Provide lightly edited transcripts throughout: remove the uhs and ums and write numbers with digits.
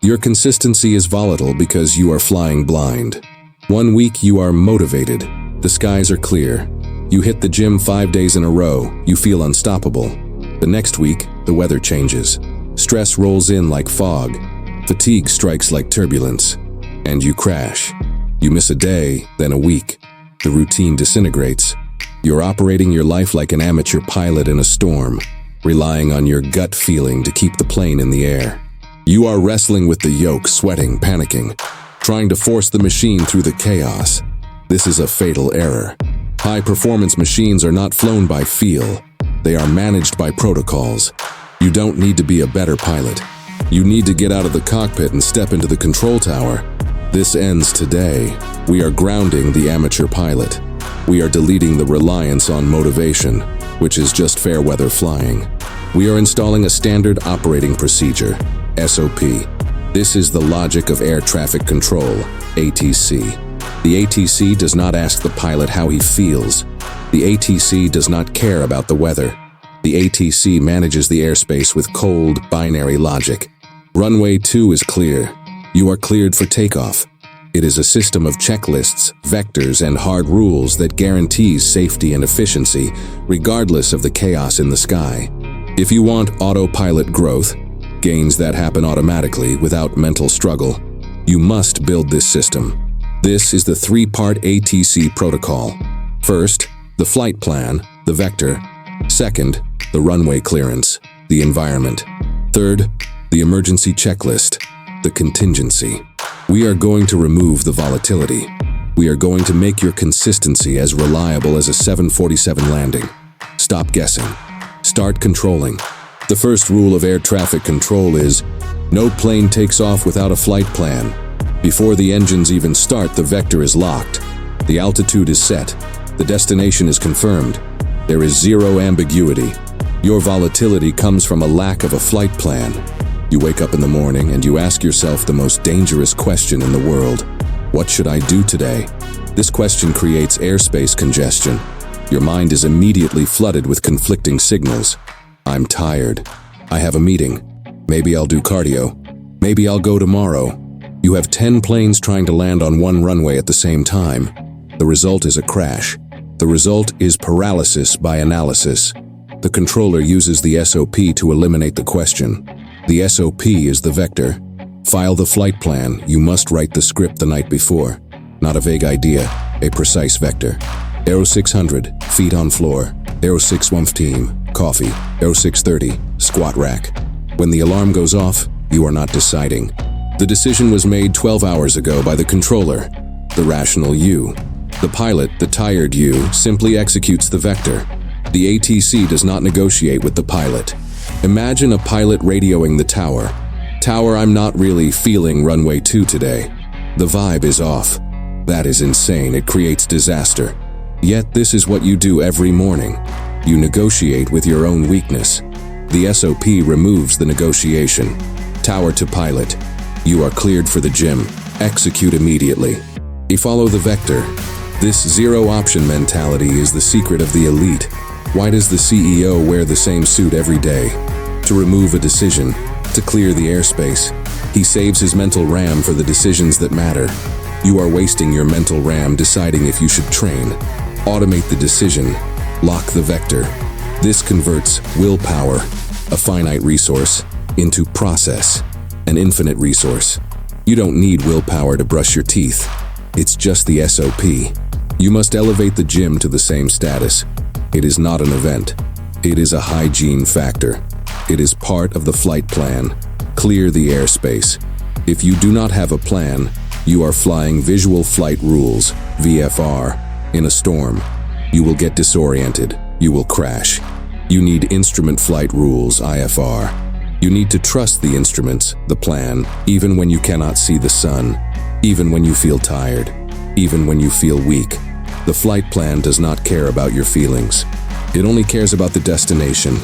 Your consistency is volatile because you are flying blind. 1 week you are motivated. The skies are clear. You hit the gym 5 days in a row. You feel unstoppable. The next week, the weather changes. Stress rolls in like fog. Fatigue strikes like turbulence. And you crash. You miss a day, then a week. The routine disintegrates. You're operating your life like an amateur pilot in a storm, relying on your gut feeling to keep the plane in the air. You are wrestling with the yoke, sweating, panicking, trying to force the machine through the chaos. This is a fatal error. High-performance machines are not flown by feel. They are managed by protocols. You don't need to be a better pilot. You need to get out of the cockpit and step into the control tower. This ends today. We are grounding the amateur pilot. We are deleting the reliance on motivation, which is just fair weather flying. We are installing a standard operating procedure, SOP. This is the logic of air traffic control, ATC. The ATC does not ask the pilot how he feels. The ATC does not care about the weather. The ATC manages the airspace with cold, binary logic. Runway 2 is clear. You are cleared for takeoff. It is a system of checklists, vectors, and hard rules that guarantees safety and efficiency, regardless of the chaos in the sky. If you want autopilot growth, gains that happen automatically without mental struggle, you must build this system. This is the 3-part ATC protocol. First, the flight plan, the vector. Second, the runway clearance, the environment. Third, the emergency checklist, the contingency. We are going to remove the volatility. We are going to make your consistency as reliable as a 747 landing. Stop guessing. Start controlling. The first rule of air traffic control is, no plane takes off without a flight plan. Before the engines even start, the vector is locked. The altitude is set. The destination is confirmed. There is zero ambiguity. Your volatility comes from a lack of a flight plan. You wake up in the morning and you ask yourself the most dangerous question in the world. What should I do today? This question creates airspace congestion. Your mind is immediately flooded with conflicting signals. I'm tired. I have a meeting. Maybe I'll do cardio. Maybe I'll go tomorrow. You have 10 planes trying to land on one runway at the same time. The result is a crash. The result is paralysis by analysis. The controller uses the SOP to eliminate the question. The SOP is the vector. File the flight plan. You must write the script the night before. Not a vague idea, a precise vector. Aero 600, feet on floor. Aero 615, coffee. Aero 630, squat rack. When the alarm goes off, you are not deciding. The decision was made 12 hours ago by the controller, the rational you. The pilot, the tired you, simply executes the vector. The ATC does not negotiate with the pilot. Imagine a pilot radioing the tower. Tower, I'm not really feeling runway 2 today. The vibe is off. That is insane. It creates disaster. Yet this is what you do every morning. You negotiate with your own weakness. The SOP removes the negotiation. Tower to pilot. You are cleared for the gym. Execute immediately. You follow the vector. This zero-option mentality is the secret of the elite. Why does the CEO wear the same suit every day? To remove a decision, to clear the airspace. He saves his mental RAM for the decisions that matter. You are wasting your mental RAM deciding if you should train. Automate the decision. Lock the vector. This converts willpower, a finite resource, into process, an infinite resource. You don't need willpower to brush your teeth. It's just the SOP. You must elevate the gym to the same status. It is not an event. It is a hygiene factor. It is part of the flight plan. Clear the airspace. If you do not have a plan, you are flying visual flight rules, VFR, in a storm. You will get disoriented. You will crash. You need instrument flight rules, IFR. You need to trust the instruments, the plan, even when you cannot see the sun, even when you feel tired, even when you feel weak. The flight plan does not care about your feelings. It only cares about the destination.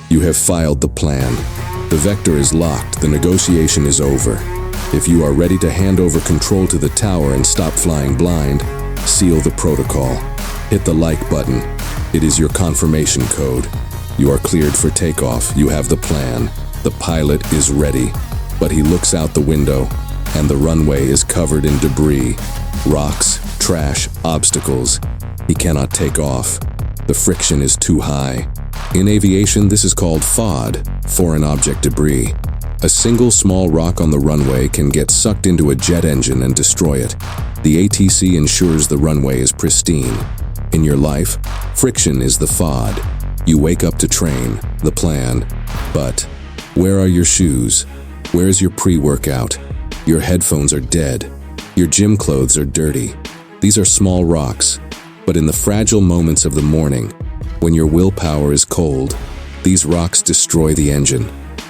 You have filed the plan. The vector is locked. The negotiation is over. If you are ready to hand over control to the tower and stop flying blind, seal the protocol. Hit the like button. It is your confirmation code. You are cleared for takeoff. You have the plan. The pilot is ready. But he looks out the window, and the runway is covered in debris, rocks, trash, obstacles. He cannot take off. The friction is too high. In aviation, this is called FOD, foreign object debris. A single small rock on the runway can get sucked into a jet engine and destroy it. The ATC ensures the runway is pristine. In your life, friction is the FOD. You wake up to train, the plan. But where are your shoes? Where's your pre-workout? Your headphones are dead. Your gym clothes are dirty. These are small rocks. But in the fragile moments of the morning, when your willpower is cold, these rocks destroy the engine.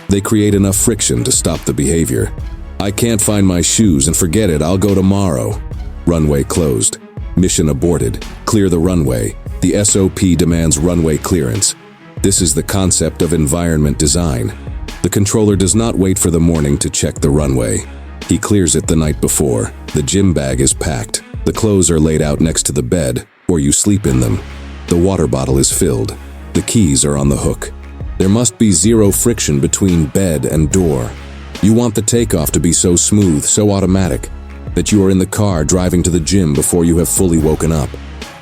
They create enough friction to stop the behavior. I can't find my shoes and forget it, I'll go tomorrow. Runway closed. Mission aborted. Clear the runway. The SOP demands runway clearance. This is the concept of environment design. The controller does not wait for the morning to check the runway. He clears it the night before. The gym bag is packed. The clothes are laid out next to the bed, or you sleep in them. The water bottle is filled. The keys are on the hook. There must be zero friction between bed and door. You want the takeoff to be so smooth, so automatic, that you are in the car driving to the gym before you have fully woken up.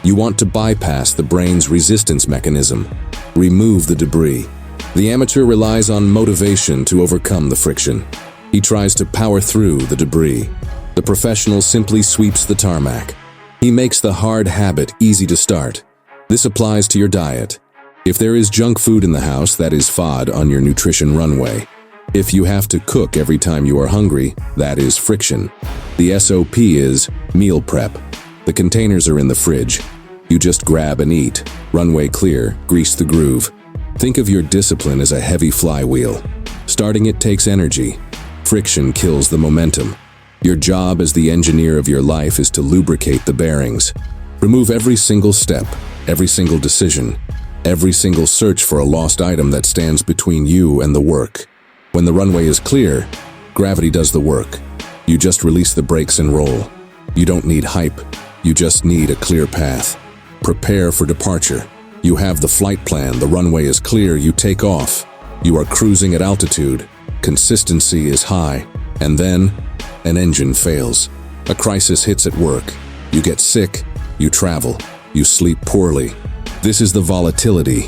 You want to bypass the brain's resistance mechanism. Remove the debris. The amateur relies on motivation to overcome the friction. He tries to power through the debris. The professional simply sweeps the tarmac. He makes the hard habit easy to start. This applies to your diet. If there is junk food in the house, that is FOD on your nutrition runway. If you have to cook every time you are hungry, that is friction. The SOP is meal prep. The containers are in the fridge. You just grab and eat. Runway clear, grease the groove. Think of your discipline as a heavy flywheel. Starting it takes energy. Friction kills the momentum. Your job as the engineer of your life is to lubricate the bearings. Remove every single step, every single decision, every single search for a lost item that stands between you and the work. When the runway is clear, gravity does the work. You just release the brakes and roll. You don't need hype. You just need a clear path. Prepare for departure. You have the flight plan. The runway is clear. You take off. You are cruising at altitude. Consistency is high. And then, an engine fails. A crisis hits at work. You get sick. You travel. You sleep poorly. This is the volatility.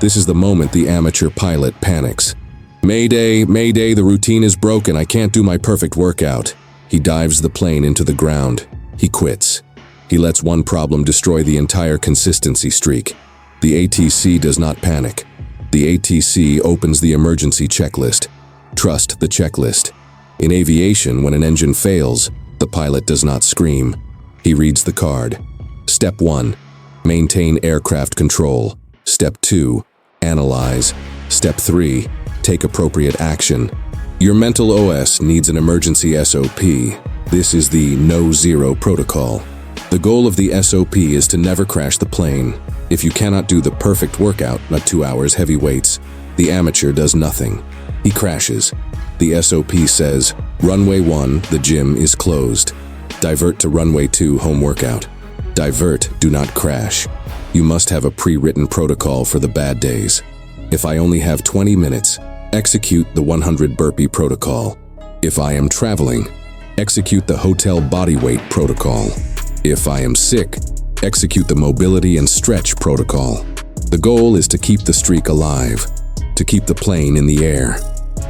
This is the moment the amateur pilot panics. Mayday, mayday, the routine is broken. I can't do my perfect workout. He dives the plane into the ground. He quits. He lets one problem destroy the entire consistency streak. The ATC does not panic. The ATC opens the emergency checklist. Trust the checklist. In aviation, when an engine fails, the pilot does not scream. He reads the card. Step 1. Maintain aircraft control. Step 2. Analyze. Step 3. Take appropriate action. Your mental OS needs an emergency SOP. This is the no-zero protocol. The goal of the SOP is to never crash the plane. If you cannot do the perfect workout, not 2 hours, heavy weights, the amateur does nothing. He crashes. The SOP says, Runway 1, the gym is closed. Divert to Runway 2, home workout. Divert, do not crash. You must have a pre-written protocol for the bad days. If I only have 20 minutes, execute the 100 burpee protocol. If I am traveling, execute the hotel bodyweight protocol. If I am sick, execute the mobility and stretch protocol. The goal is to keep the streak alive, to keep the plane in the air.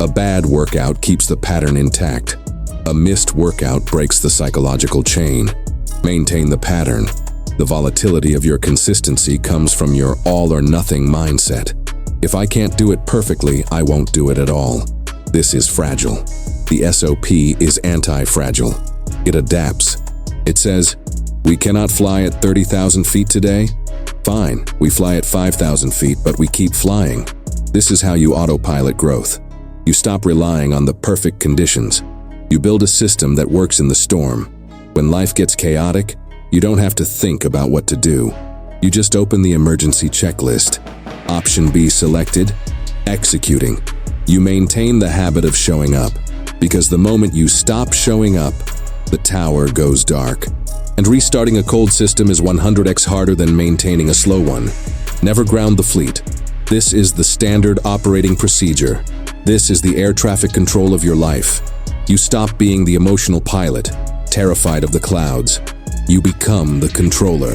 A bad workout keeps the pattern intact. A missed workout breaks the psychological chain. Maintain the pattern. The volatility of your consistency comes from your all-or-nothing mindset. If I can't do it perfectly, I won't do it at all. This is fragile. The SOP is anti-fragile. It adapts. It says, we cannot fly at 30,000 feet today? Fine, we fly at 5,000 feet, but we keep flying. This is how you autopilot growth. You stop relying on the perfect conditions. You build a system that works in the storm. When life gets chaotic, you don't have to think about what to do. You just open the emergency checklist. Option B selected, executing. You maintain the habit of showing up, because the moment you stop showing up, the tower goes dark. And restarting a cold system is 100x harder than maintaining a slow one. Never ground the fleet. This is the standard operating procedure. This is the air traffic control of your life. You stop being the emotional pilot, terrified of the clouds. You become the controller.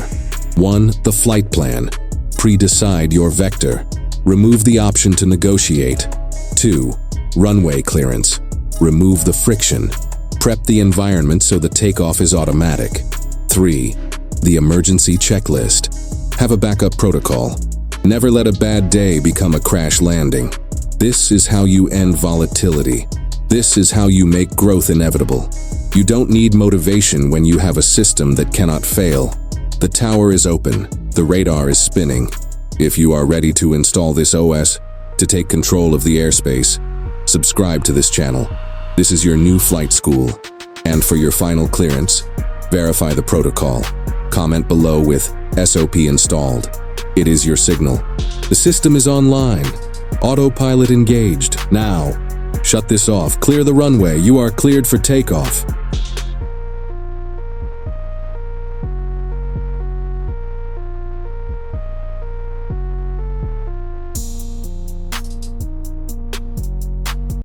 1. The flight plan. Pre-decide your vector. Remove the option to negotiate. 2. Runway clearance. Remove the friction. Prep the environment so the takeoff is automatic. 3. The emergency checklist. Have a backup protocol. Never let a bad day become a crash landing. This is how you end volatility. This is how you make growth inevitable. You don't need motivation when you have a system that cannot fail. The tower is open. The radar is spinning. If you are ready to install this OS to take control of the airspace, subscribe to this channel. This is your new flight school. And for your final clearance, verify the protocol. Comment below with SOP installed. It is your signal. The system is online. Autopilot engaged. Now, shut this off. Clear the runway. You are cleared for takeoff.